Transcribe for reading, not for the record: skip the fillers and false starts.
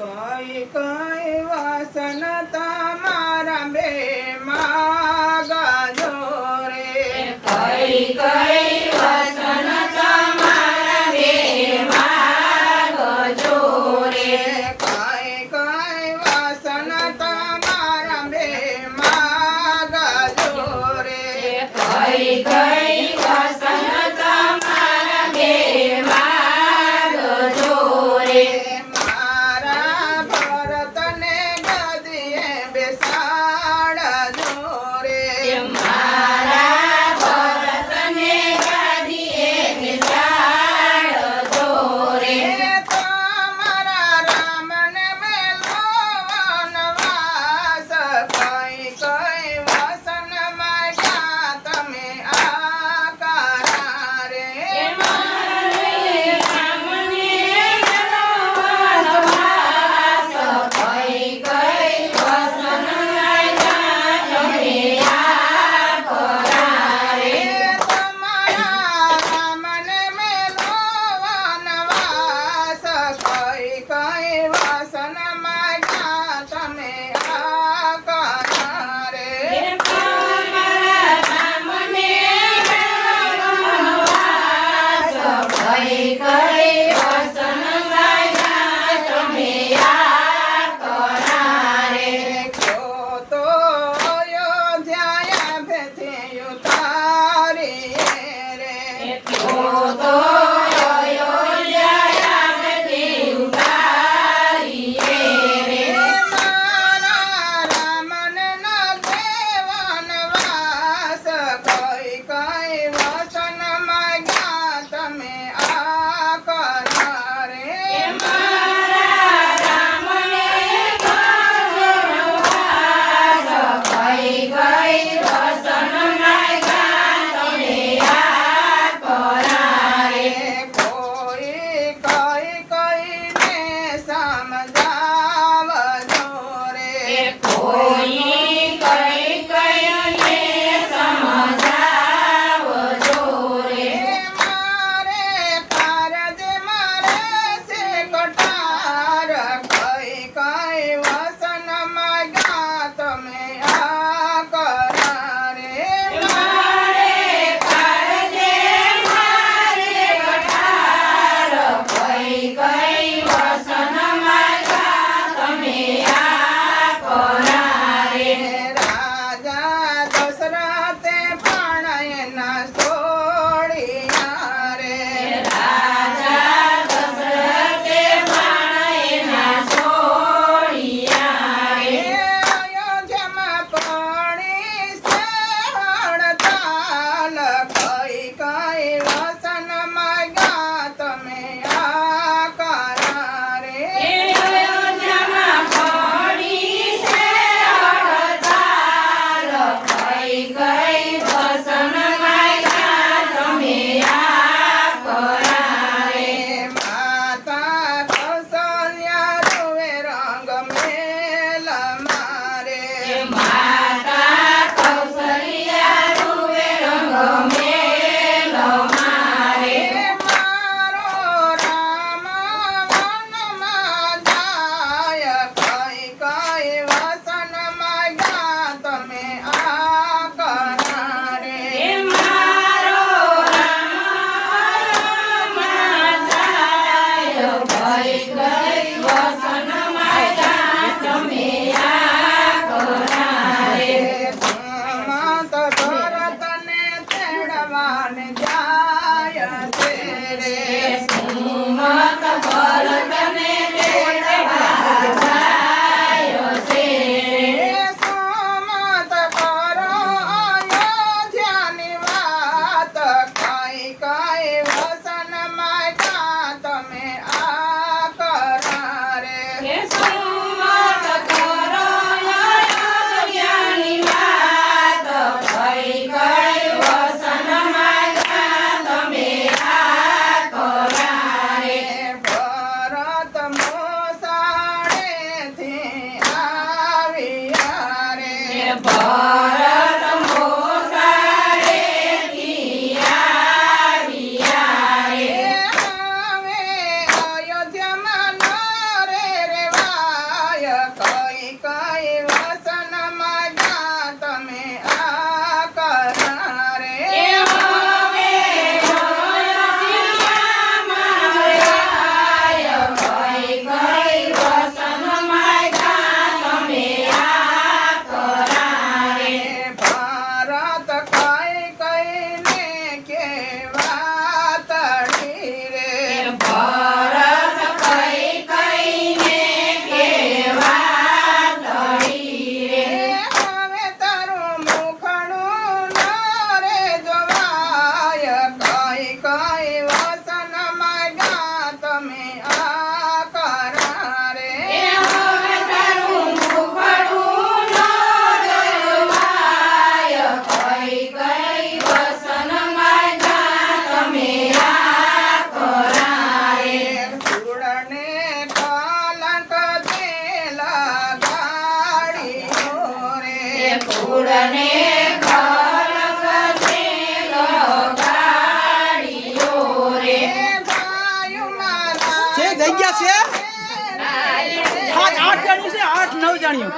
કઈ કઈ વાસન તમારા બે માગજો રે કઈ કઈ વાસન તમારા બે માગજો રે કઈ કઈ વાસન તમારા બે માગજો રે કઈ કઈ વાસન તમારા બે માગજો રે મારા ભરતને ગદીએ બેસાડજો રે મારા ભરતને ગાદીએ બેસાડજો રે તમારા રામને મેલો વનવાસ કઈ કઈ વસન માગ્યા તમે આકારા રે મારે રામને વનવાસ કઈ કઈ વસન લાગ્યા તમે આકરા રે તમારા રામને મેલો વનવાસ કઈ કઈ વસન માગ્યા તમે આકારા રે મારા રામને વનવાસ કઈ કઈ વસન લાગ્યા તમે આકરા રે ક્યો તો અયોધ્યા ભેથી ઉતારી રે તો અયોધ્યા બધી ઉતારીએ રે મારા રામને ન દેવનવાસ કઈ કઈ વસન માગ્યા તમે આકરા રે મારા રામને વનવાસ કઈ કઈ વસન લાગ્યા તમે આકરા રે કોઈ કઈ કઈને સમજાવજો રે કોઈ કઈ કઈને સમજાવજો રે મારે કારજ મારે છે કટાર કઈ કઈ વસન માગ્યા તમે આકરા રે મારે કારજે મારે કટાર કઈ કઈ વસન માગ્યા તમે આકરા રે રાજા દશરથે પણ એના છોડ્યા રે રાજા દશરથે પણ એના છોડ્યા રે અયોધ્યામાં પડી છે હડતાલ કઈ કઈ વસન માગ્યા તમે આકરા રે અયોધ્યામાં પડી છે હડતાલ કઈ કઈ વસન માગ્યા તમે આકરા રે માતા કૌશલ્યા રૂવે રંગ મેલ મારે માતા કૌશલ્યા રૂવે રંગ મેલ મારે મારો રામ વનમાં જાય કઈ કઈ વસન માગ્યા તમે આકરા રે મારો રામ જાય કઈ કઈ વસન માગ્યા તમે આકરા રે માત ભરતને તેડવાને જાય છે રે સુમત ભરતને તેડવા જાય છે સોમત કરો અયોધ્યાની વાત કઈ કઈ વસન માગ્યા તમે આકરા રે સુમત કરો અયોધ્યાની વાત કઈ કઈ વસન માગ્યા તમે આકરા રે ભરત મોસાળેથી આવ્યા રે ભરત મોસાળેથી આવ્યા રે હવે અયોધ્યામાં ન રે રેવા ઉડને ખડક છે ગાડીઓ રે ભાઈ મારા છે જગ્યા છે 7 8 જાણ્યું છે 8 9 જાણ્યું